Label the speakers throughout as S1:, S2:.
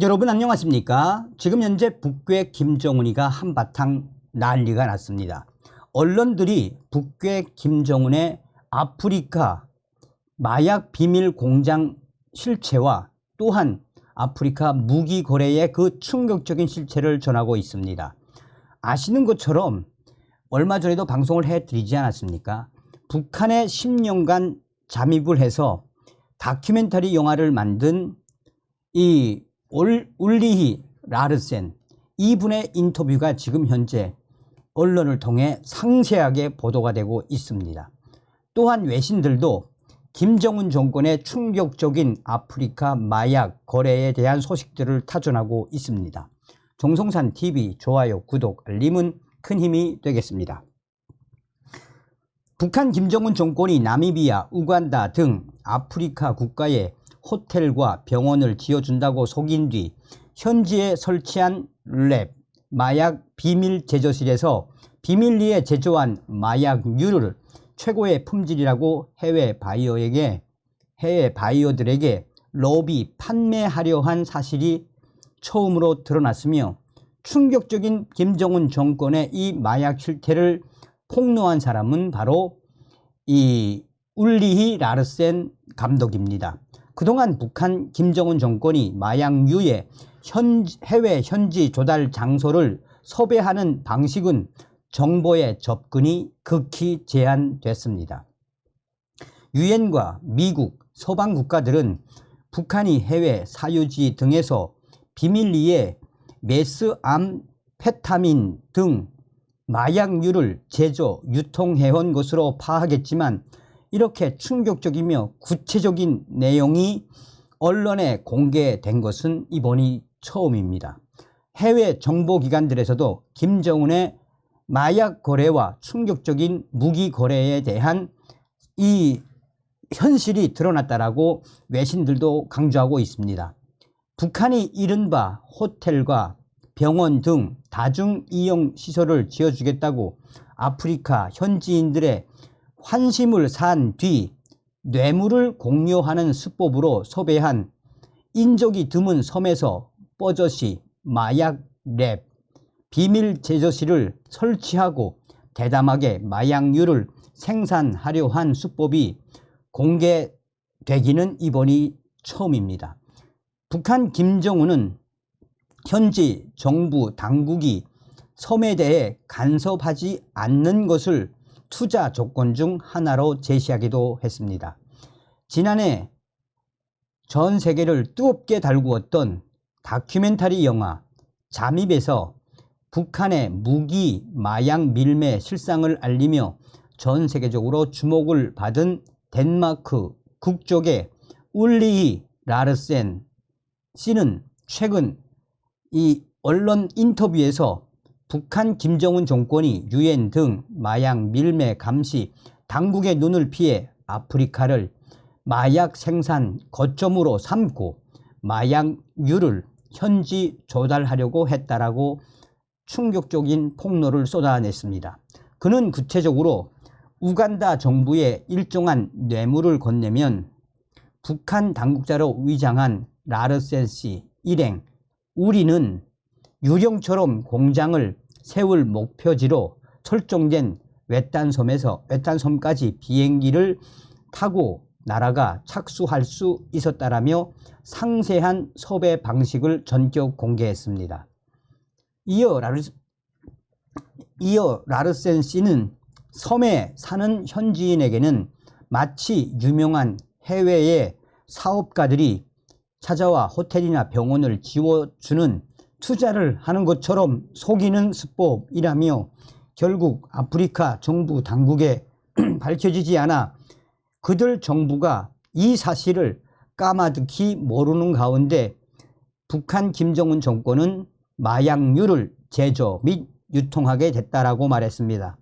S1: 여러분 안녕하십니까? 지금 현재 북괴 김정은이가 한바탕 난리가 났습니다. 언론들이 북괴 김정은의 아프리카 마약 비밀 공장 실체와 또한 아프리카 무기 거래의 그 충격적인 실체를 전하고 있습니다. 아시는 것처럼 얼마 전에도 방송을 해드리지 않았습니까? 북한에 10년간 잠입을 해서 다큐멘터리 영화를 만든 이 울리히 라르센, 이분의 인터뷰가 지금 현재 언론을 통해 상세하게 보도가 되고 있습니다. 또한 외신들도 김정은 정권의 충격적인 아프리카 마약 거래에 대한 소식들을 타전하고 있습니다. 정성산TV 좋아요, 구독, 알림은 큰 힘이 되겠습니다. 북한 김정은 정권이 나미비아, 우간다 등 아프리카 국가에 호텔과 병원을 지어준다고 속인 뒤 현지에 설치한 랩, 마약 비밀 제조실에서 비밀리에 제조한 마약류를 최고의 품질이라고 해외 바이어들에게 로비 판매하려 한 사실이 처음으로 드러났으며 충격적인 김정은 정권의 이 마약 실태를 폭로한 사람은 바로 이 울리히 라르센 감독입니다. 그동안 북한 김정은 정권이 마약류의 해외 현지 조달 장소를 섭외하는 방식은 정보의 접근이 극히 제한됐습니다. 유엔과 미국, 서방 국가들은 북한이 해외 사유지 등에서 비밀리에 메스암페타민 등 마약류를 제조, 유통해온 것으로 파악했지만 이렇게 충격적이며 구체적인 내용이 언론에 공개된 것은 이번이 처음입니다. 해외 정보기관들에서도 김정은의 마약 거래와 충격적인 무기 거래에 대한 이 현실이 드러났다라고 외신들도 강조하고 있습니다. 북한이 이른바 호텔과 병원 등 다중이용 시설을 지어주겠다고 아프리카 현지인들의 환심을 산 뒤 뇌물을 공유하는 수법으로 섭외한 인적이 드문 섬에서 뻐젓이 마약 랩, 비밀 제조실을 설치하고 대담하게 마약류를 생산하려 한 수법이 공개되기는 이번이 처음입니다. 북한 김정은은 현지 정부 당국이 섬에 대해 간섭하지 않는 것을 투자 조건 중 하나로 제시하기도 했습니다. 지난해 전 세계를 뜨겁게 달구었던 다큐멘터리 영화 잠입에서 북한의 무기 마약 밀매 실상을 알리며 전 세계적으로 주목을 받은 덴마크 국적의 울리히 라르센 씨는 최근 이 언론 인터뷰에서 북한 김정은 정권이 유엔 등 마약 밀매 감시 당국의 눈을 피해 아프리카를 마약 생산 거점으로 삼고 마약류를 현지 조달하려고 했다라고 충격적인 폭로를 쏟아냈습니다. 그는 구체적으로 우간다 정부에 일정한 뇌물을 건네면 북한 당국자로 위장한 라르센 씨 일행 우리는 유령처럼 공장을 세울 목표지로 설정된 외딴섬까지 비행기를 타고 날아가 착수할 수 있었다라며 상세한 섭외 방식을 전격 공개했습니다. 이어 라르센 씨는 섬에 사는 현지인에게는 마치 유명한 해외의 사업가들이 찾아와 호텔이나 병원을 지어주는 투자를 하는 것처럼 속이는 수법이라며 결국 아프리카 정부 당국에 밝혀지지 않아 그들 정부가 이 사실을 까마득히 모르는 가운데 북한 김정은 정권은 마약류를 제조 및 유통하게 됐다라고 말했습니다.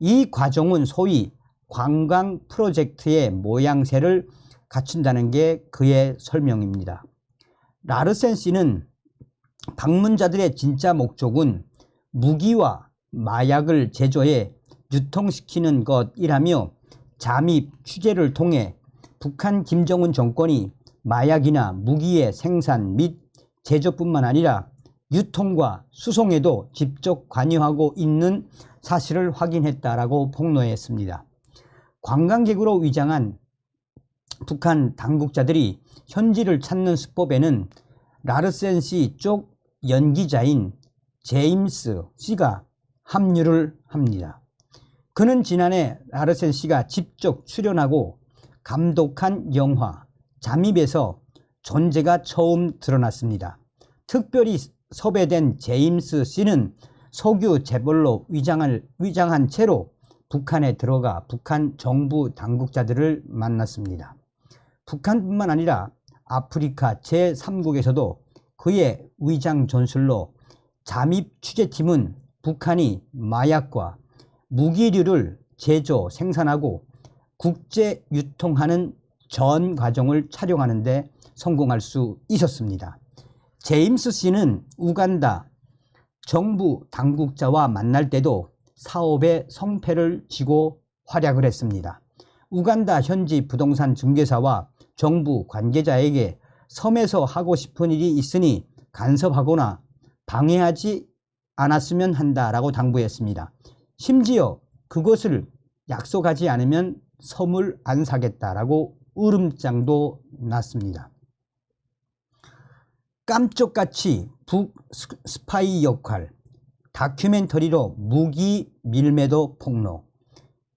S1: 이 과정은 소위 관광 프로젝트의 모양새를 갖춘다는 게 그의 설명입니다. 라르센 씨는 방문자들의 진짜 목적은 무기와 마약을 제조해 유통시키는 것이라며 잠입 취재를 통해 북한 김정은 정권이 마약이나 무기의 생산 및 제조뿐만 아니라 유통과 수송에도 직접 관여하고 있는 사실을 확인했다라고 폭로했습니다. 관광객으로 위장한 북한 당국자들이 현지를 찾는 수법에는 라르센 씨 쪽 연기자인 제임스 씨가 합류를 합니다. 그는 지난해 라르센 씨가 직접 출연하고 감독한 영화 잠입에서 존재가 처음 드러났습니다. 특별히 섭외된 제임스 씨는 석유 재벌로 위장한 채로 북한에 들어가 북한 정부 당국자들을 만났습니다. 북한뿐만 아니라 아프리카 제3국에서도 그의 위장 전술로 잠입 취재팀은 북한이 마약과 무기류를 제조, 생산하고 국제 유통하는 전 과정을 촬영하는 데 성공할 수 있었습니다. 제임스 씨는 우간다 정부 당국자와 만날 때도 사업에 성패를 지고 활약을 했습니다. 우간다 현지 부동산 중개사와 정부 관계자에게 섬에서 하고 싶은 일이 있으니 간섭하거나 방해하지 않았으면 한다라고 당부했습니다. 심지어 그것을 약속하지 않으면 섬을 안 사겠다라고 으름장도 났습니다. 깜짝같이 북 스파이 역할, 다큐멘터리로 무기 밀매도 폭로,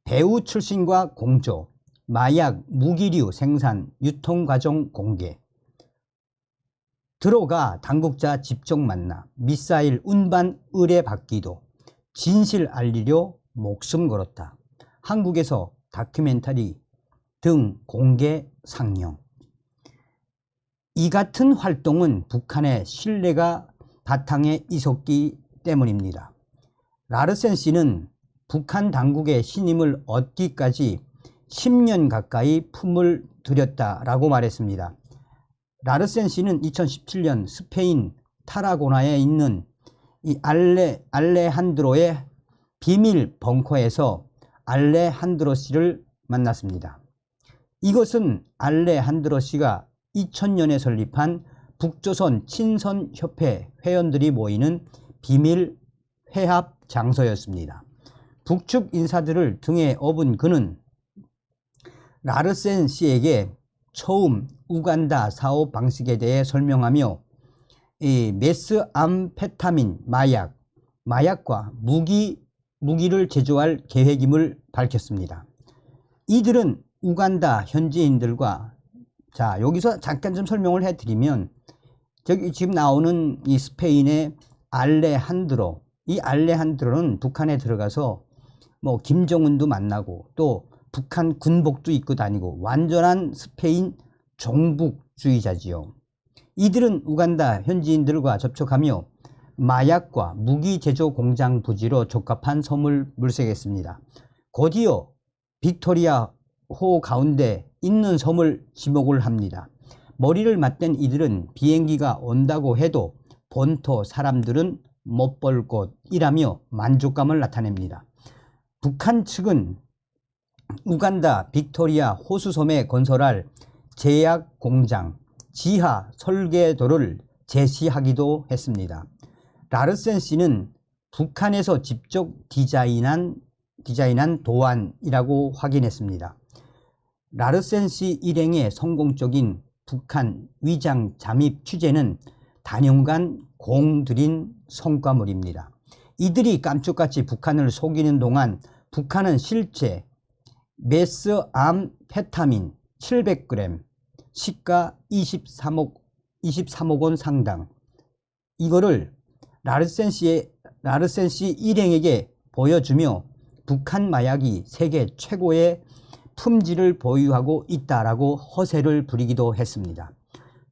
S1: 배우 출신과 공조, 마약 무기류 생산 유통 과정 공개, 들어가 당국자 직접 만나 미사일 운반 의뢰받기도, 진실 알리려 목숨 걸었다. 한국에서 다큐멘터리 등 공개 상영. 이 같은 활동은 북한의 신뢰가 바탕에 있었기 때문입니다. 라르센 씨는 북한 당국의 신임을 얻기까지 10년 가까이 품을 들였다라고 말했습니다. 라르센 씨는 2017년 스페인 타라고나에 있는 이 알레한드로의 비밀 벙커에서 알레한드로 씨를 만났습니다. 이것은 알레한드로 씨가 2000년에 설립한 북조선 친선협회 회원들이 모이는 비밀 회합 장소였습니다. 북측 인사들을 등에 업은 그는 라르센 씨에게 처음 우간다 사업 방식에 대해 설명하며 이 메스암페타민 마약과 무기를 제조할 계획임을 밝혔습니다. 이들은 우간다 현지인들과 여기서 잠깐 좀 설명을 해드리면 저기 지금 나오는 이 스페인의 알레한드로, 이 알레한드로는 북한에 들어가서 뭐 김정은도 만나고 또 북한 군복도 입고 다니고 완전한 스페인 종북주의자지요. 이들은 우간다 현지인들과 접촉하며 마약과 무기 제조 공장 부지로 적합한 섬을 물색했습니다. 곧이어 빅토리아 호 가운데 있는 섬을 지목을 합니다. 머리를 맞댄 이들은 비행기가 온다고 해도 본토 사람들은 못 볼 곳이라며 만족감을 나타냅니다. 북한 측은 우간다 빅토리아 호수섬에 건설할 제약 공장 지하 설계도를 제시하기도 했습니다. 라르센 씨는 북한에서 직접 디자인한 도안이라고 확인했습니다. 라르센 씨 일행의 성공적인 북한 위장 잠입 취재는 단연간 공들인 성과물입니다. 이들이 깜짝같이 북한을 속이는 동안 북한은 실제 메스암페타민 700g, 시가 23억 원 상당, 이거를 라르센 씨 일행에게 보여주며 북한 마약이 세계 최고의 품질을 보유하고 있다라고 허세를 부리기도 했습니다.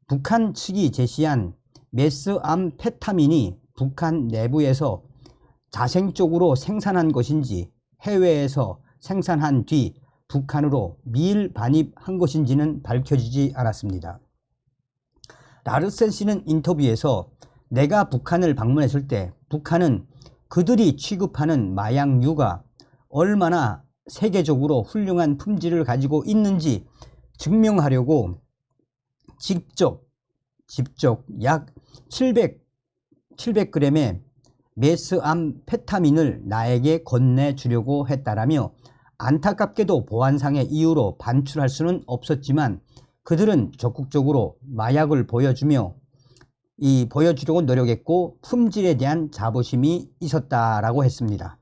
S1: 북한 측이 제시한 메스암페타민이 북한 내부에서 자생적으로 생산한 것인지 해외에서 생산한 뒤 북한으로 미일 반입한 것인지는 밝혀지지 않았습니다. 라르센 씨는 인터뷰에서 내가 북한을 방문했을 때 북한은 그들이 취급하는 마약류가 얼마나 세계적으로 훌륭한 품질을 가지고 있는지 증명하려고 직접 약 700g의 메스암페타민을 나에게 건네주려고 했다라며 안타깝게도 보안상의 이유로 반출할 수는 없었지만 그들은 적극적으로 마약을 보여주려고 노력했고 품질에 대한 자부심이 있었다라고 했습니다.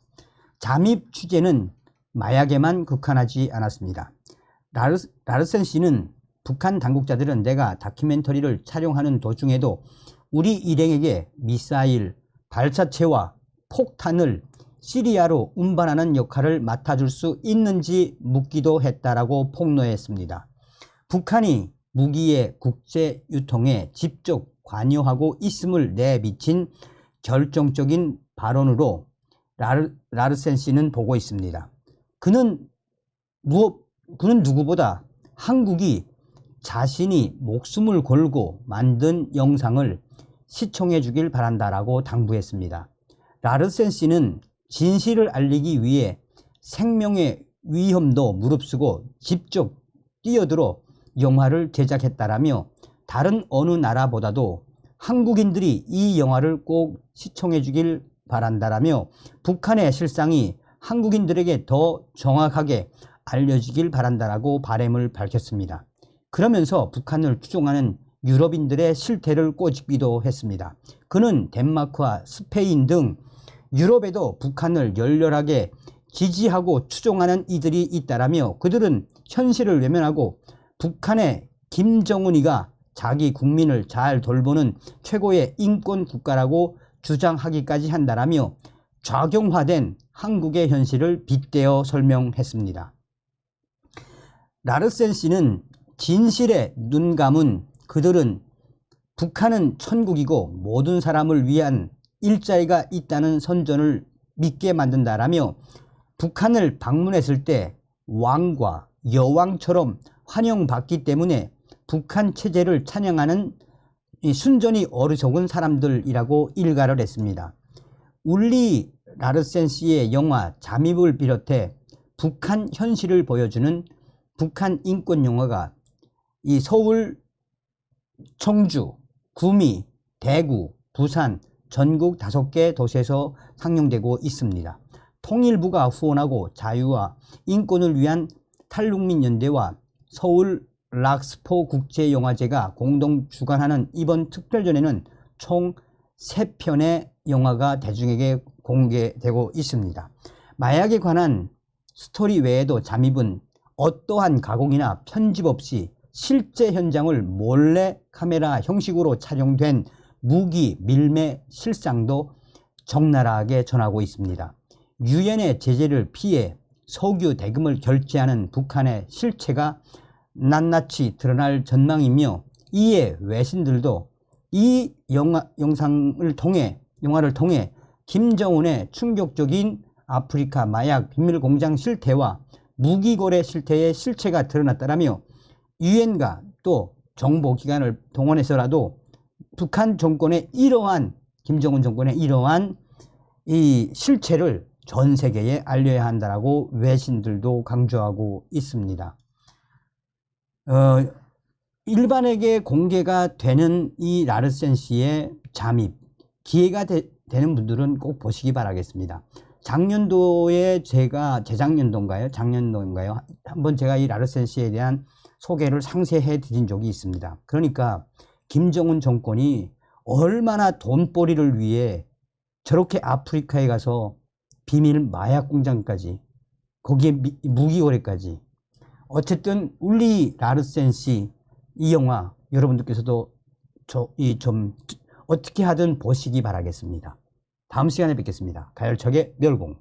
S1: 잠입 취재는 마약에만 국한하지 않았습니다. 라르센 씨는 북한 당국자들은 내가 다큐멘터리를 촬영하는 도중에도 우리 일행에게 미사일, 발사체와 폭탄을 시리아로 운반하는 역할을 맡아줄 수 있는지 묻기도 했다라고 폭로했습니다. 북한이 무기의 국제 유통에 직접 관여하고 있음을 내비친 결정적인 발언으로 라르센 씨는 보고 있습니다. 그는 누구보다 한국이 자신이 목숨을 걸고 만든 영상을 시청해 주길 바란다라고 당부했습니다. 라르센 씨는 진실을 알리기 위해 생명의 위험도 무릅쓰고 직접 뛰어들어 영화를 제작했다라며 다른 어느 나라보다도 한국인들이 이 영화를 꼭 시청해 주길 바란다라며 북한의 실상이 한국인들에게 더 정확하게 알려지길 바란다라고 바람을 밝혔습니다. 그러면서 북한을 추종하는 유럽인들의 실태를 꼬집기도 했습니다. 그는 덴마크와 스페인 등 유럽에도 북한을 열렬하게 지지하고 추종하는 이들이 있다라며 그들은 현실을 외면하고 북한의 김정은이가 자기 국민을 잘 돌보는 최고의 인권 국가라고 주장하기까지 한다라며 좌경화된 한국의 현실을 빗대어 설명했습니다. 라르센 씨는 진실에 눈 감은 그들은 북한은 천국이고 모든 사람을 위한 일자리가 있다는 선전을 믿게 만든다라며 북한을 방문했을 때 왕과 여왕처럼 환영받기 때문에 북한 체제를 찬양하는 순전히 어리석은 사람들이라고 일갈을 했습니다. 울리 라르센 씨의 영화 잠입을 비롯해 북한 현실을 보여주는 북한 인권 영화가 이 서울, 청주, 구미, 대구, 부산, 전국 5개 도시에서 상영되고 있습니다. 통일부가 후원하고 자유와 인권을 위한 탈북민 연대와 서울 락스포 국제영화제가 공동 주관하는 이번 특별전에는 총 3편의 영화가 대중에게 공개되고 있습니다. 마약에 관한 스토리 외에도 잠입은 어떠한 가공이나 편집 없이 실제 현장을 몰래 카메라 형식으로 촬영된 무기 밀매 실상도 적나라하게 전하고 있습니다. 유엔의 제재를 피해 석유 대금을 결제하는 북한의 실체가 낱낱이 드러날 전망이며 이에 외신들도 이 영화를 통해 김정은의 충격적인 아프리카 마약 비밀공장 실태와 무기거래 실태의 실체가 드러났다라며 유엔과 또 정보기관을 동원해서라도 북한 정권의 김정은 정권의 이러한 이 실체를 전 세계에 알려야 한다라고 외신들도 강조하고 있습니다. 일반에게 공개가 되는 이 라르센 씨의 잠입 기회가 되는 분들은 꼭 보시기 바라겠습니다. 작년도에 재작년도인가요? 작년도인가요? 한번 제가 이 라르센 씨에 대한 소개를 상세해 드린 적이 있습니다. 그러니까 김정은 정권이 얼마나 돈벌이를 위해 저렇게 아프리카에 가서 비밀 마약 공장까지 거기에 무기거래까지 어쨌든 울리 라르센 씨 이 영화 여러분들께서도 좀 어떻게 하든 보시기 바라겠습니다. 다음 시간에 뵙겠습니다. 가열척의 멸공.